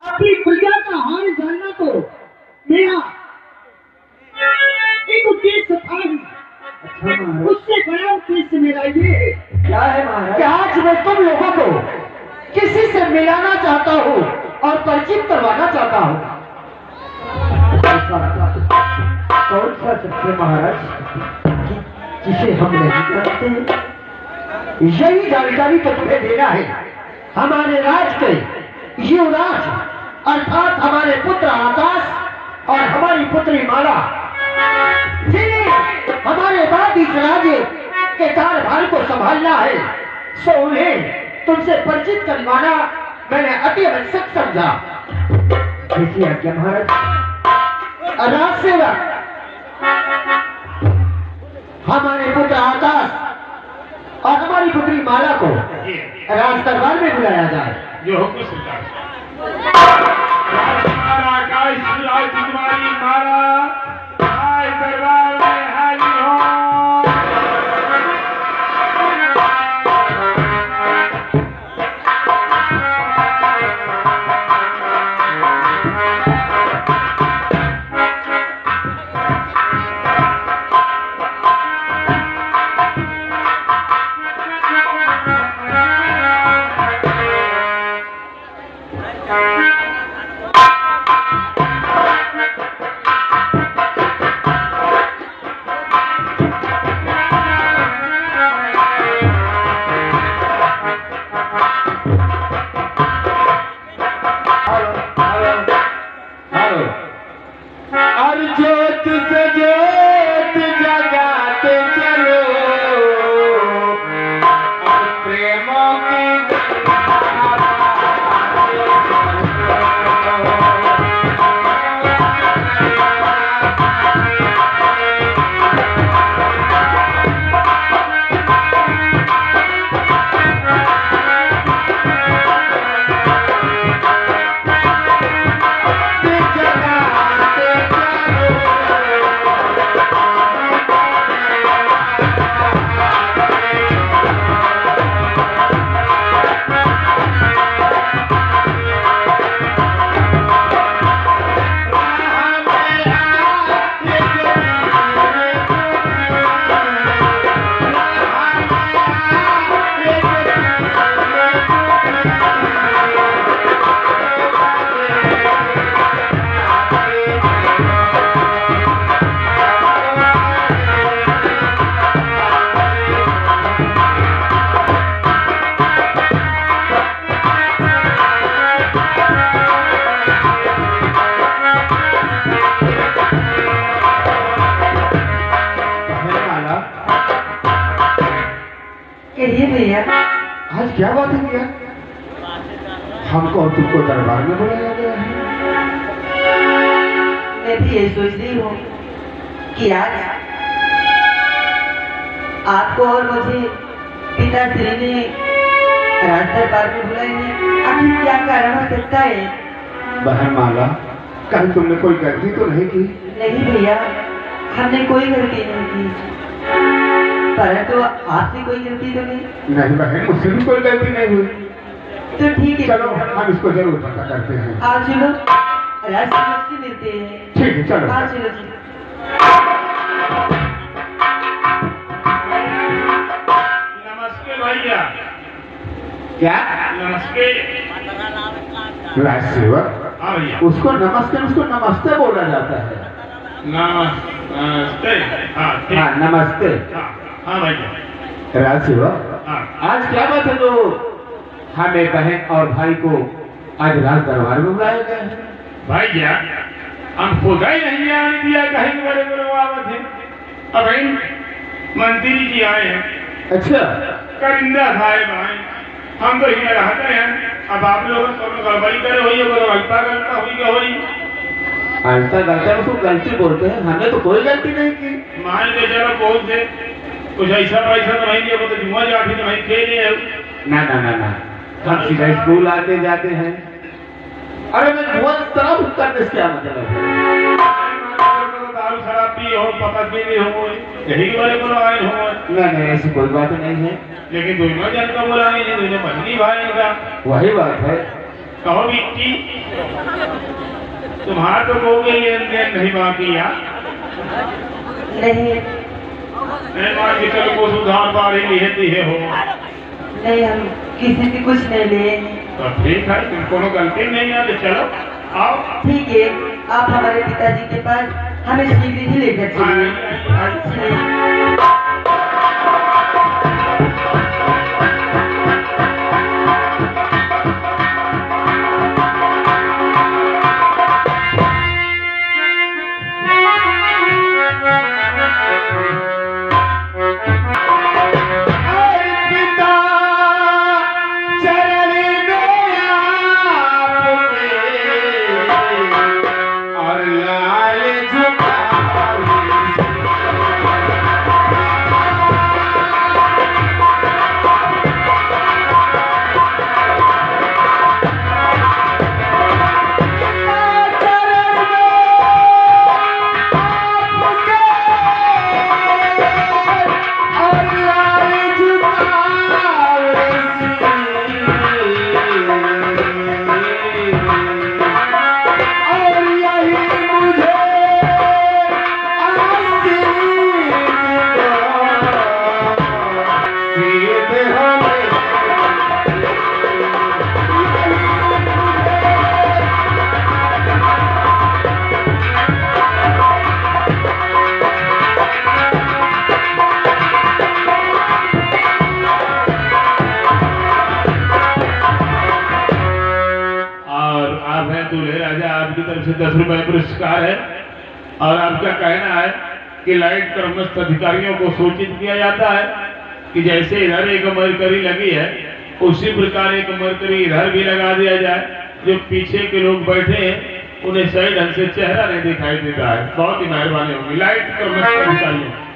अपनी प्रजा का हाल जानना तो मेरा एक उद्देश्य था ही। उससे बड़ा उद्देश्य मेरा ये है क्या है महाराज? कि आज मैं तुम लोगों को किसी से मिलाना चाहता हूँ और परिचित करवाना चाहता हूँ। कौन सा सत्य महाराज जिसे हम नहीं जानते? यही जानकारी तो तुम्हें देना है। हमारे राज के युवराज अर्थात हमारे पुत्र आकाश और हमारी पुत्री माला जिन्हें हमारे बाद इस राज्य के कार्यभार को संभालना है, सो उन्हें तुमसे परिचित करवाना मैंने अति आवश्यक समझा। कैसी आज्ञा महाराज? राज सेवक हमारे पुत्र आकाश और हमारी पुत्री माला को राज दरबार में बुलाया जाए। जो हुक्म सरकार। आकाश राजकुमारी माला आज दरबार में हाजिर हो। आज क्या बात है भैया? हमको और तुमको दरबार में बुलाया गया है। मैं भी यही सोच रही हूँ कि आज आपको और मुझे पिताश्री ने राज दरबार में बुलाए हैं। आखिर क्या कारण हो सकता है? बहन माला, कहीं तुमने कोई गलती तो नहीं की? नहीं भैया, हमने कोई गलती नहीं की, परंतु आपसे कोई गलती तो नहीं? नहीं बहन, मुझसे भी कोई गलती नहीं हुई। तो ठीक है, चलो हम इसको जरूर पता करते हैं। आओ चलो, राज से मिलते हैं। ठीक है चलो। आओ चलो। नमस्ते भैया। क्या? नमस्ते। राज सेवक, हाँ भैया। उसको नमस्ते बोला जाता है। नमस्ते। हाँ ठीक। हाँ नमस्ते। हाँ भैया। राज सेवक, हाँ। आज क्या बात है जो हमें बहन और भाई को आज राज दरबार में बुलाया गया है? भैया हम खुदा ही नहीं आने दिया, कहीं बड़े बड़े आवत है। अब मंत्री जी आए हैं। अच्छा, करिंदा साहेब आए, हम तो इसमें रहते हैं। अब आप लोग गड़बड़ी करे हुई है, अल्पा गलता हुई क्या हुई? अल्टा गलता उसको गलती बोलते हैं, हमने तो कोई गलती नहीं की। मान के चलो बहुत से कुछ ऐसा पैसा तो नहीं दिया, वो तो जुआ जाती तो नहीं खेले है। ना ना ना ना, हम सीधा स्कूल आते जाते हैं। अरे मैं जुआ तरफ करने से क्या मतलब है? दारू शराब पी हो, पकड़ भी हो, यही के बारे में आए हो। नहीं ऐसी कोई बात नहीं है। लेकिन दोनों जन का बोला नहीं, दोनों बहनी भाई का वही बात है। कहो बिट्टी, तुम्हारा तो कहोगे लेन देन नहीं बाकी यार। नहीं नहीं मान के चलो को सुधार बारी लेती है हो। नहीं, हम किसी से कुछ नहीं लिए। तो ठीक है, तुम कोनो गलती नहीं है, तो चलो आओ। ठीक है, आप हमारे पिताजी के पास हमें शीघ्र ही लेकर चलिए। आपकी तरफ से 10 रुपए पुरस्कार है। और आपका कहना है कि लाइट कर्मस्थ अधिकारियों को सूचित किया जाता है कि जैसे इधर एक मरकरी लगी है उसी प्रकार एक मरकरी इधर भी लगा दिया जाए। जो पीछे के लोग बैठे हैं उन्हें सही ढंग से चेहरा नहीं दिखाई देता है। बहुत ही मेहरबानी होगी। लाइट कर्मस्थ अधिकारियों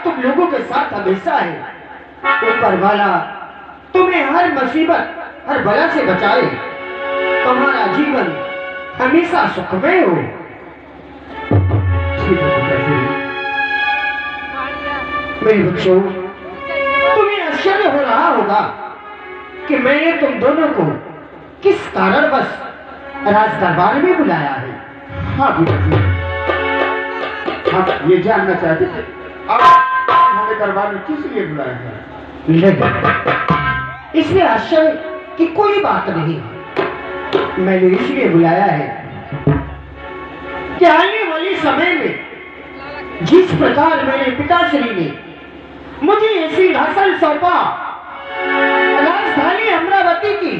तुम लोगों के साथ हमेशा है। ऊपर वाला तुम्हें हर मुसीबत हर बला से बचाए, तुम्हारा जीवन हमेशा सुखमय हो। मेरे बच्चों, तुम्हें आश्चर्य हो रहा होगा कि मैंने तुम दोनों को किस कारणवश राज दरबार में बुलाया है। हाँ पिताजी, आप ये जानना चाहते थे आप हमें दरबार में किस लिए बुलाया है? इसमें आश्चर्य की कोई बात नहीं। मैंने इसलिए बुलाया है कि आने वाले समय में जिस प्रकार मेरे पिताश्री ने मुझे ऐसी सिंहासन सौंपा, राजधानी अमरावती की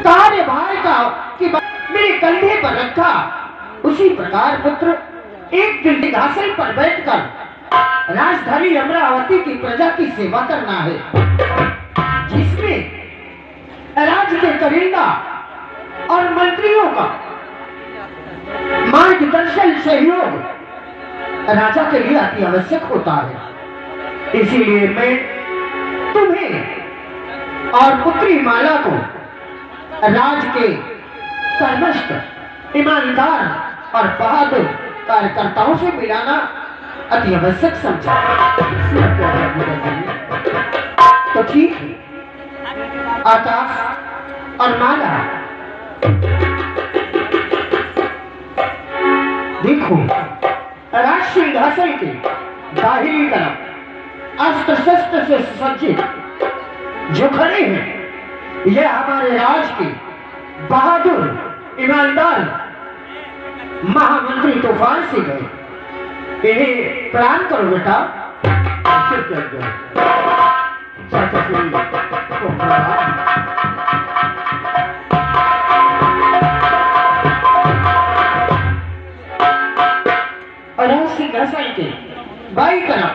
कार्यभार का कि मेरे कंधे पर रखा, उसी प्रकार पुत्र एक दिन सिंहासन पर बैठकर राजधानी अमरावती की प्रजा की सेवा करना है, जिसमें राज्य के करिंदा और मंत्रियों का मार्गदर्शन सहयोग राजा के लिए अति आवश्यक होता है। इसीलिए मैं तुम्हें और पुत्री माला को राज के कर्मस्थ, ईमानदार और बहादुर कार्यकर्ताओं से मिलाना अति आवश्यक समझा। तो ठीक है, आकाश और माला, देखो राज सिंहासन के दाहिनी तरफ अस्त्र शस्त्र से सुसज्जित जो खड़े हैं, यह हमारे राज के बहादुर ईमानदार महामंत्री तूफान सिंह है। इन्हें प्रणाम करो बेटा। चाचा श्री को प्रणाम। और सिंहासन के बाई तरफ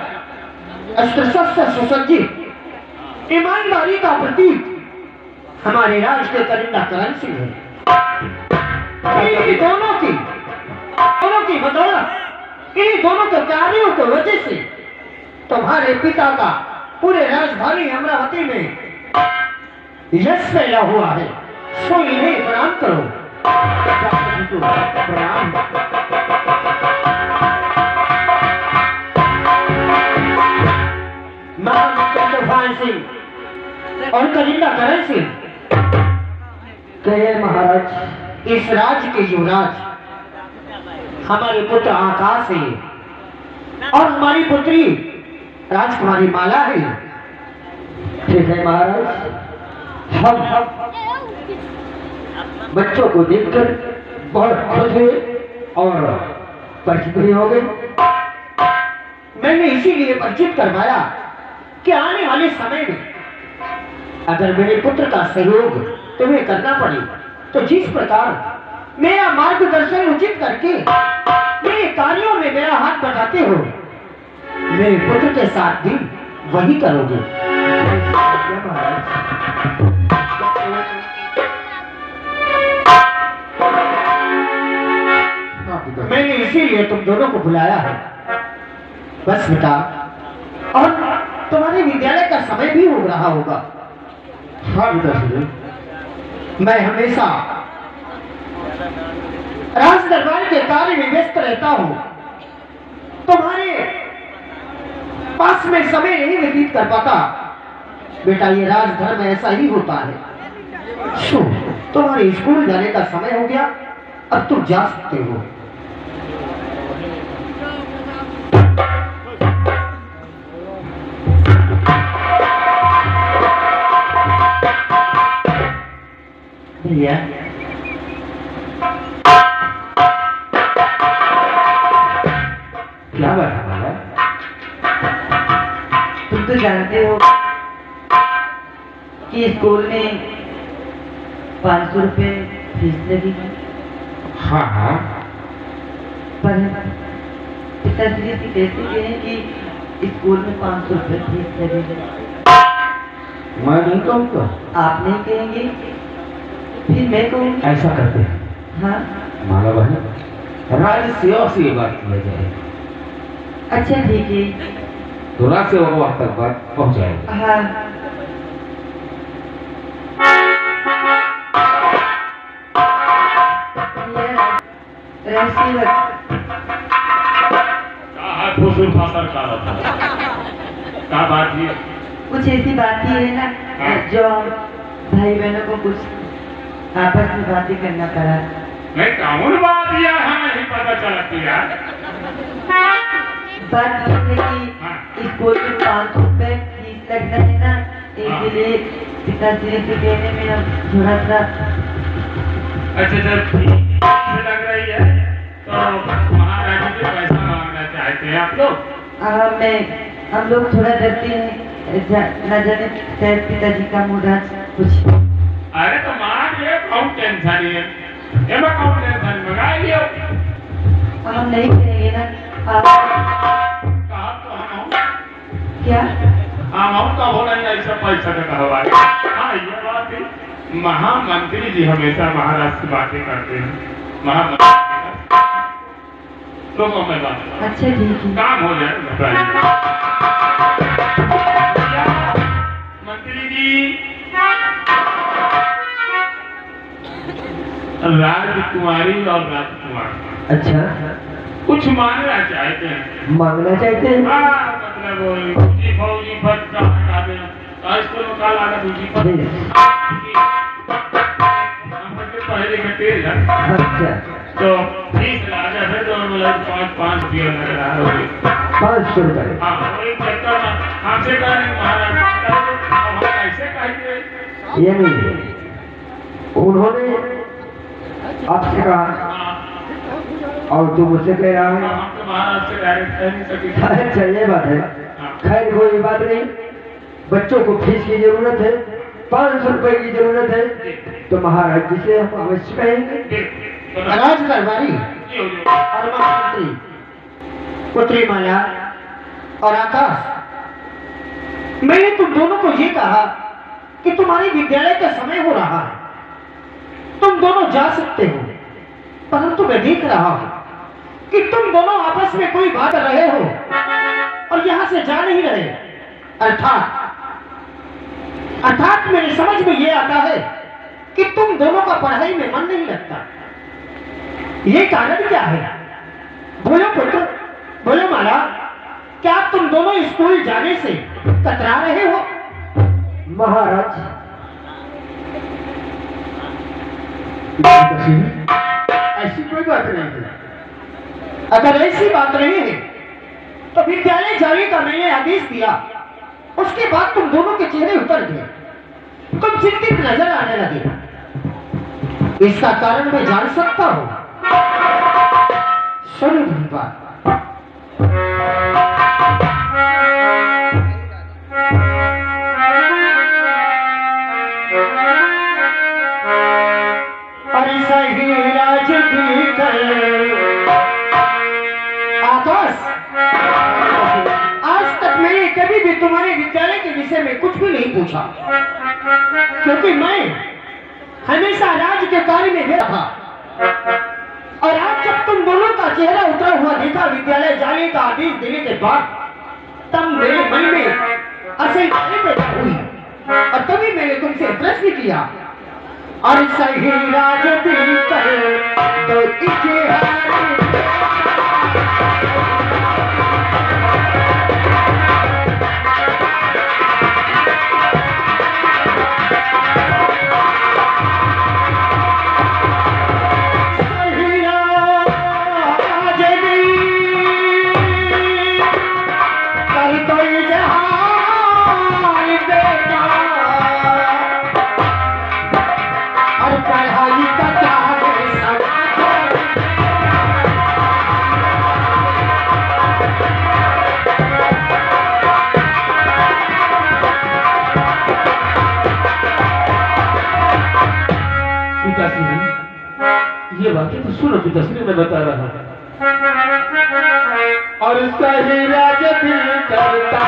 अस्त्र शस्त्र सुसज्जित ईमानदारी का प्रतीक हमारे राज के करिंदा करण सिंह है। इन दोनों की बदौलत, इन दोनों के कार्यों की वजह से तुम्हारे पिता का पूरे राजधानी अमरावती में यश फैला हुआ है। सो इन्हें प्रणाम करो। प्रणाम। महामंत्री तूफान सिंह और करिंदा करण सिंह, कहिए महाराज। इस राज्य के युवराज हमारे पुत्र आकाश है और हमारी पुत्री राजकुमारी माला है। ठीक है महाराज, हम बच्चों को देखकर बहुत खुश हुए और परिचित भी हो गए। मैंने इसीलिए परिचित करवाया कि आने वाले समय में अगर मेरे पुत्र का सहयोग तुम्हें करना पड़े तो जिस प्रकार मेरा मार्गदर्शन उचित करके मेरे कार्यों में मेरा हाथ बटाते हो, मेरे पुत्र के साथ भी वही करोगे। मैंने इसीलिए तुम दोनों को बुलाया है। बस बेटा, और तुम्हारे विद्यालय का समय भी हो रहा होगा। हाँ बेटा, मैं हमेशा राज दरबार के कार्य में व्यस्त रहता हूँ। तुम्हारे पास में समय नहीं व्यतीत कर पाता। बेटा, ये राजधर्म ऐसा ही होता है। सुन, तुम्हारे स्कूल जाने का समय हो गया, अब तुम जा सकते हो। भैया, क्या बात है महाराज? तुम तो जानते हो कि स्कूल में 500 रुपए फीस लगेगी। हाँ हाँ, पर पिताश्री से कहते हैं कि स्कूल में 500 रुपए फीस लगेगी। मैं नहीं कहूँगा। आप नहीं कहेंगे, फिर मैं कहूँगी। ऐसा करते हैं हाँ, माला बहन, राज्य सेवा से ये बात किया जाए। अच्छा ठीक है। तो राज्य सेवा को वहाँ तक बात पहुँचाएगा। हाँ, क्या बात है? कुछ ऐसी बात ही है ना, जो भाई बहनों को कुछ आपस में बातें करना पड़ा। नहीं, कौन बात यार, हमें नहीं पता चलती यार। बात ये है कि स्कूल में 500 रुपए फीस लगना है ना, इसलिए पिताश्री से कहने में अब थोड़ा सा। अच्छा, जब फीस लग रही है तो महाराज जी से पैसा मांगना चाहते हैं आप लोग? हम लोग थोड़ा डरते हैं, न जाने शायद पिताजी का मूड आज कुछ। अरे तो मार ये कौन टेंशन है, ये मैं कौन टेंशन मंगा लियो। हम नहीं करेंगे ना। कहा तो हम क्या हम तो हो नहीं ऐसा पैसा का कहवा। हाँ, ये बात है, महामंत्री जी हमेशा महाराज से बातें करते हैं। महामंत्री लोगों में बात। अच्छा ठीक है, काम हो जाए बताइए। मंत्री जी, राजकुमारी और राजकुमार अच्छा, कुछ मांगना चाहते हैं। मांगना चाहते हैं? हाँ, मतलब फौजी पद का हटा दें। स्कूल में काल आना दूसरी पद पहले का तेज है। अच्छा, तो फीस राजा है तो मतलब 5 रुपया लग रहा है। 500 रुपए। हाँ एक चक्कर हमसे करेंगे महाराज, ऐसे कहेंगे ये नहीं, उन्होंने आपसे कहा और तू मुझसे कह रहा है। हम तो महाराज से डायरेक्ट कह नहीं सके। अच्छा ये बात है, खैर कोई बात नहीं। बच्चों को फीस की जरूरत है, 500 रुपए की जरूरत है, तो महाराज जी से हम अवश्य कहेंगे। राज दरबारी और महामंत्री पुत्री माला और आकाश, मैंने तुम दोनों को ये कहा कि तुम्हारे विद्यालय का समय हो रहा है, तुम दोनों जा सकते हो, परंतु मैं देख रहा हूं कि तुम दोनों आपस में कोई बात कर रहे हो और यहां से जा नहीं रहे। अर्थात मेरी समझ में ये आता है कि तुम दोनों का पढ़ाई में मन नहीं लगता। ये कारण क्या है? बोलो पुत्र, बोलो माला, क्या तुम दोनों स्कूल जाने से कतरा रहे हो? महाराज ऐसी कोई बात नहीं है। अगर ऐसी बात नहीं है तो विद्यालय जाने का मैंने आदेश दिया, उसके बाद तुम दोनों के चेहरे उतर गए, तुम चिंतित नजर आने लगे। इसका कारण मैं जान सकता हूं। सुनो मेरी बात। अरे सही राज की कर आकाश, आज तक मैंने कभी भी तुम्हारे विद्यालय के विषय में कुछ भी नहीं पूछा, क्योंकि मैं हमेशा राज के कार्य में गया था। और आज जब तुम दोनों का चेहरा उतरा हुआ देखा विद्यालय जाने का आदेश देने के बाद, तब मेरे मन में असल पैदा हुई और तभी मैंने तुमसे प्रश्न किया, और सही राज दिल कर तो ये बातें तो सुनो, पिताश्री मैं बता रहा हूँ। और सही राज दिल करता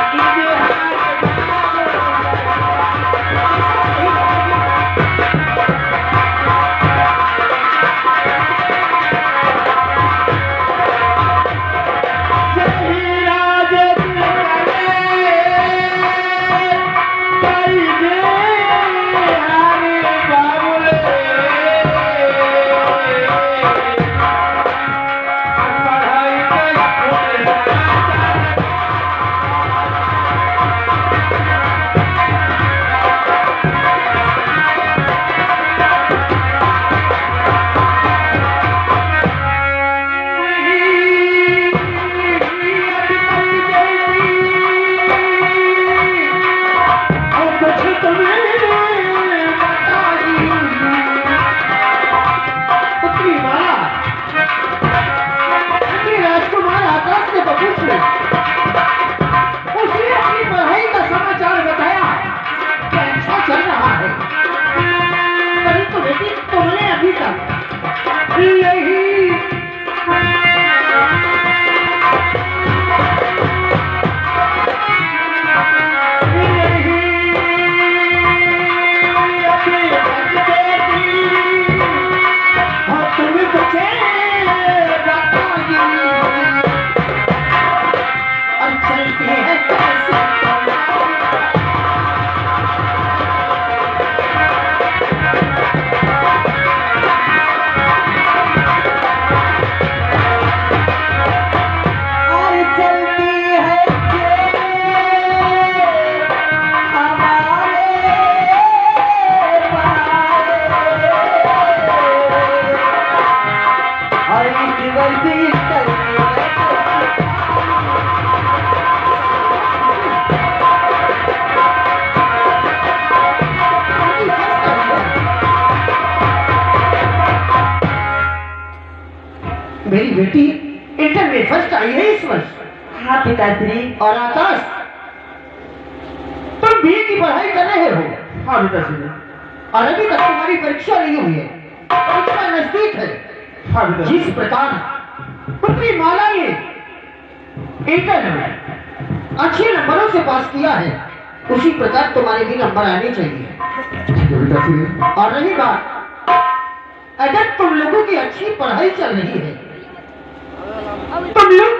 मेरी बेटी इंटर में फर्स्ट आई है इस वर्ष। हाँ पिताश्री। और आकाश, तुम बीए की पढ़ाई कर रहे हो। हाँ पिताश्री। और अभी तक तुम्हारी परीक्षा नहीं हुई है, परीक्षा नजदीक है। हाँ पिताश्री। जिस प्रकार पुत्री माला ने इंटर में अच्छे नंबरों से पास किया है, उसी प्रकार तुम्हारे भी नंबर आने चाहिए। और रही बात, अगर तुम लोगों की अच्छी पढ़ाई चल रही है, तुम लोग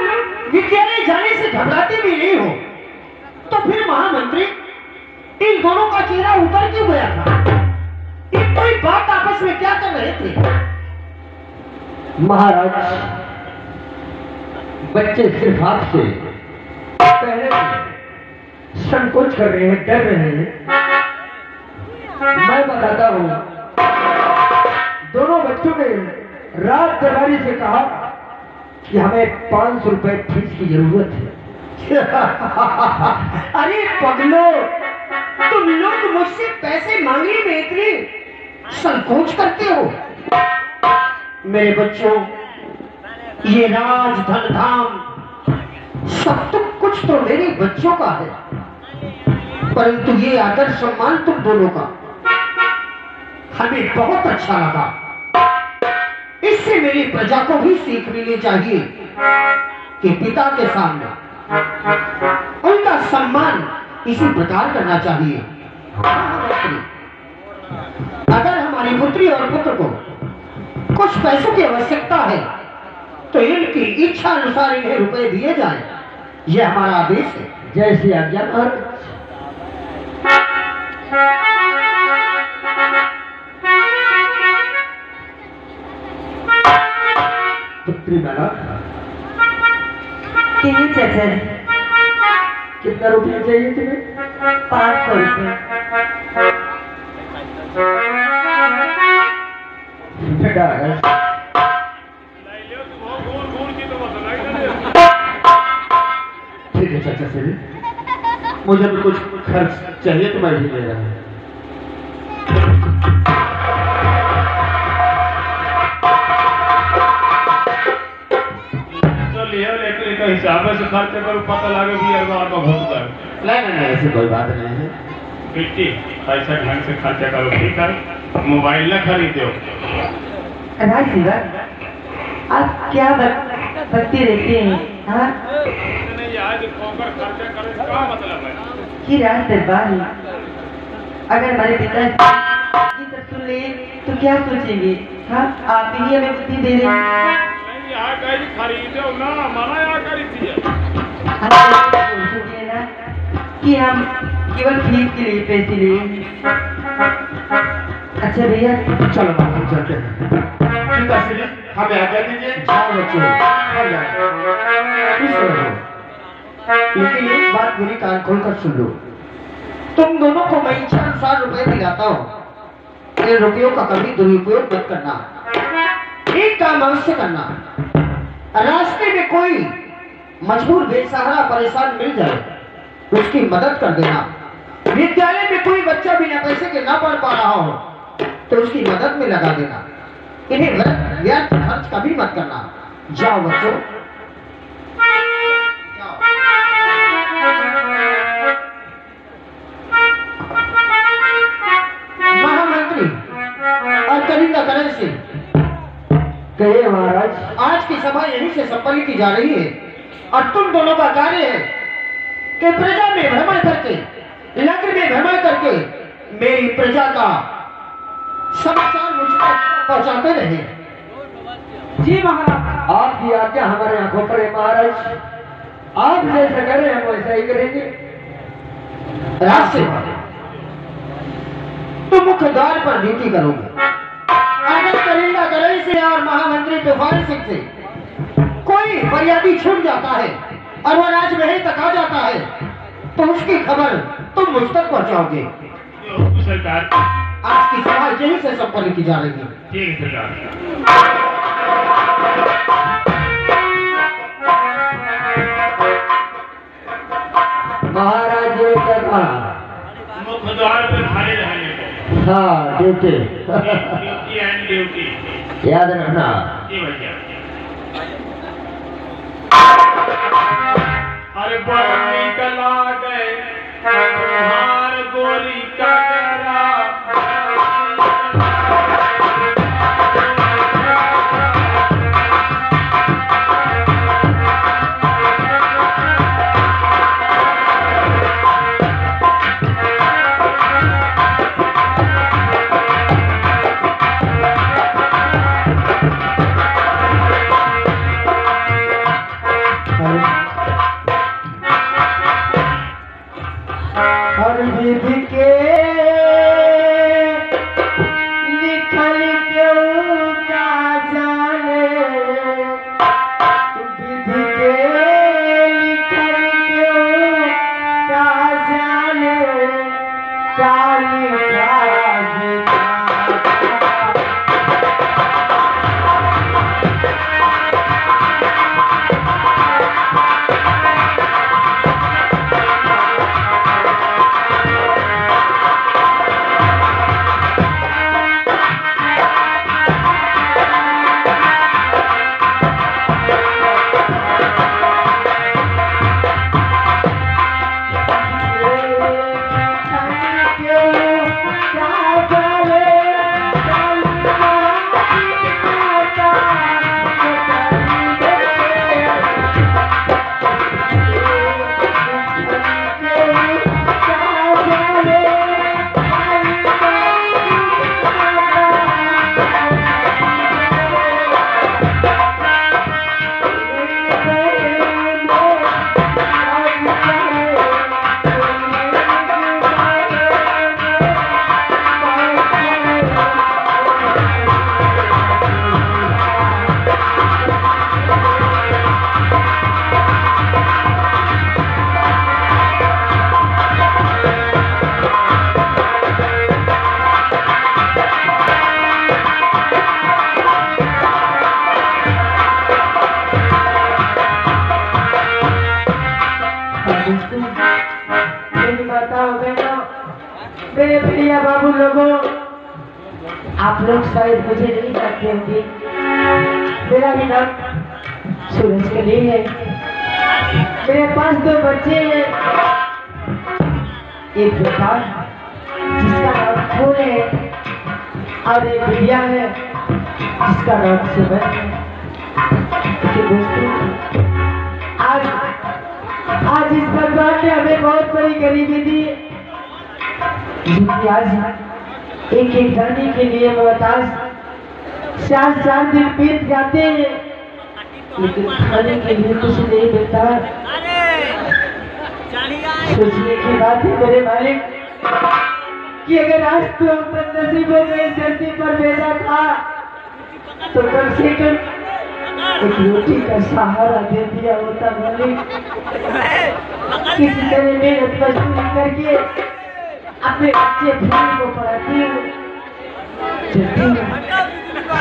विद्यालय जाने से घबराते भी नहीं हो, तो फिर महामंत्री इन दोनों का चेहरा उतर क्यों गया था? ये कोई बात आपस में क्या कर रहे थे? महाराज, बच्चे सिर्फ आपसे पहले संकोच कर रहे हैं, डर रहे हैं। मैं बताता हूँ, दोनों बच्चों ने रात दरबारी से कहा कि हमें 500 रुपए फीस की जरूरत है। अरे पगलो, तुम लोग मुझसे पैसे मांगने में इतने संकोच करते हो? मेरे बच्चों, ये राज धन धाम सब कुछ तो मेरे बच्चों का है, परंतु ये आदर सम्मान तुम दोनों का हमें बहुत अच्छा लगा। इससे मेरी प्रजा को भी सीख मिलनी चाहिए कि पिता के सामने उनका सम्मान इसी प्रकार करना चाहिए। अगर हमारी पुत्री और पुत्र को कुछ पैसों की आवश्यकता है, तो इनकी इच्छा अनुसार इन्हें रुपए दिए जाएं। यह हमारा आदेश है। जैसी आज्ञा महाराज। पुत्री माला, कितनी चाचा जी? कितना रुपया चाहिए तुम्हें? 500 रुपये। बेटा ठीक है चाचा से, मुझे भी कुछ खर्च चाहिए तो मैं भी ले रहा हूँ। लेकिन हिसाब से खर्च करो, पता लगे भी यार वहाँ का बहुत कर। नहीं ऐसी कोई बात नहीं है बेटी, पैसा ढंग से खर्चा करो, ठीक है? मोबाइल न खरीदो। राज सेवक, आप क्या बकते रहते हैं? हाँ, क्या मतलब है? ये राज दरबार है। अगर हमारे पिता ये सब सुन ले तो क्या सोचेंगे? हाँ, आप ही हमें बुद्धि दे रहे हैं। यहाँ कहीं खरीदो ना, मना यहाँ करी थी। सोचिए ना कि हम केवल फीस के लिए पैसे लिए। अच्छा भैया, चलो हम चलते हैं। पिताश्री, हमें आज्ञा दीजिए। जाओ बच्चों, हम जाएं। लेकिन एक बात मेरी कान खोलकर सुन लो, तुम दोनों को मैं इच्छा अनुसार रुपए दिलाता हूँ। इन रुपयों का कभी दुरुपयोग मत करना। एक काम अवश्य करना, रास्ते में कोई मजबूर बेसहारा परेशान मिल जाए, उसकी मदद कर देना। विद्यालय में कोई बच्चा बिना पैसे के ना पढ़ पा रहा हो, तो उसकी मदद में लगा देना। इन्हें व्यर्थ खर्च कभी मत करना। जाओ बच्चों, महामंत्री और कलिंगा करण सिंह, कहिए महाराज। आज की सभा यहीं से संपन्न की जा रही है, और तुम दोनों का कार्य है कि प्रजा में भ्रमण करके, नगर में भ्रमण करके मेरी प्रजा का समाचार मुझ तक पहुंचाते रहे। जी महाराज, आपकी आज्ञा हमारे आंखों पर है महाराज। आप जैसा करें हम वैसा ही करेंगे। रास्ते तुम मुख्य द्वार पर ड्यूटी करोगे। अगर कलिंगा करण से और महामंत्री तूफान सिंह से कोई फरियादी छूट जाता है और वह राजमहल तक आ जाता है, तो उसकी खबर तुम मुझ तक पहुंचाओगे। सरकार, आज की सभा यहीं से संपन्न की जा रही है। ठीक है सरकार। महाराज ये क्या कहा? मुख्य द्वार पर खड़े रहने को। हाँ, ड्यूटी ड्यूटी एंड ड्यूटी। याद रखना। जी भैया। अरे बड़ निकला गए तुम्हार गोरी का गरा। हर विधि के लिखल क्यों का जाने, विधि के लिखल क्यों का जाने, काली का विधाता। मेरी माताओं बहनों, मेरे भैया बाबू लोगों, आप लोग शायद मुझे नहीं जानते होंगे। मेरा भी नाम सूरज कली है। मेरे पास 2 बच्चे हैं, एक बेटा जिसका नाम फूल है और एक बिटिया है जिसका नाम सुमन है। दोस्तों, आज इस भगवान ने हमें बहुत बड़ी गरीबी दी, जिनकी आज एक एक दाने के लिए मोहताज 4 दिन बीत जाते हैं, लेकिन खाने के लिए कुछ नहीं मिलता। सोचने की बात है मेरे मालिक कि अगर आज तो हम नसीबों में इस धरती पर भेजा था तो कम से कम एक रोटी का सहारा दे दिया होता मालिक। किसी तरह मेहनत मजदूरी करके अपने बच्चे भाई को पढ़ाती हूँ,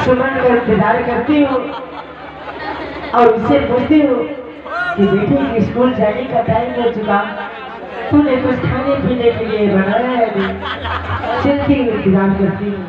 सुमन का इंतजार करती हूँ और उससे पूछती हूँ कि बेटी के स्कूल जाने का टाइम हो चुका, तूने कुछ खाने पीने के लिए बनाया है नहीं? चलती हूँ, इंतजार करती हूँ।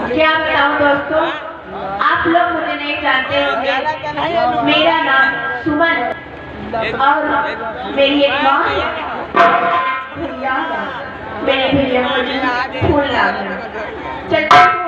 क्या बताऊं दोस्तों, आप लोग मुझे नहीं जानते होंगे। मेरा नाम सुमन और मेरी एक माँ भैया, मेरे भैया मुझे फूल ला चलते